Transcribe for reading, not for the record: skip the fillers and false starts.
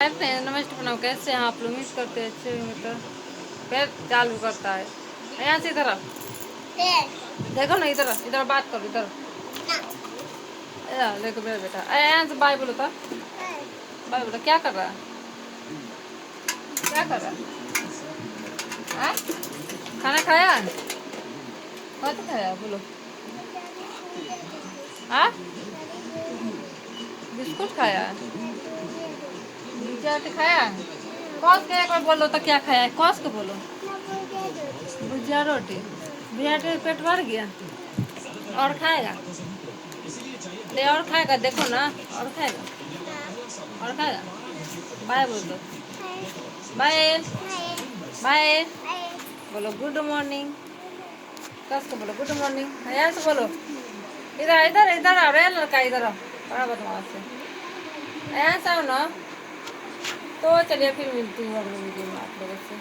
नमस्ते बनाओ, कैसे हैं आप लोग? मिस करते हैं अच्छे होंगे तो फिर चालू करता है। यहाँ से इधर देखो ना, इधर इधर बात करो, इधर देखो मेरा बेटा। यहाँ से बाय बोलो तो, बाय बोलो। क्या कर रहा है? क्या कर रहा है? खाना खाया? कौन सा खाया बोलो? हाँ, बिस्कुट खाया? भुजिया रोटी खाया? कौस के एक बार बोलो तो क्या खाया है? कौस के बोलो। भुजिया रोटी। भुजिया रोटी पेट भर गया? और खाएगा? ले और खाएगा, देखो ना। और खाएगा? और खाएगा? बाय बोल दो। बाय बाय बोलो। गुड मॉर्निंग कस के बोलो। गुड मॉर्निंग यहाँ से बोलो। इधर इधर इधर आ रहा है लड़का, इधर आओ। बड़ा बदमाश है। यहाँ से आओ ना। तो चलिए फिर मिलती हूँ अगले वीडियो में आप लोगों से।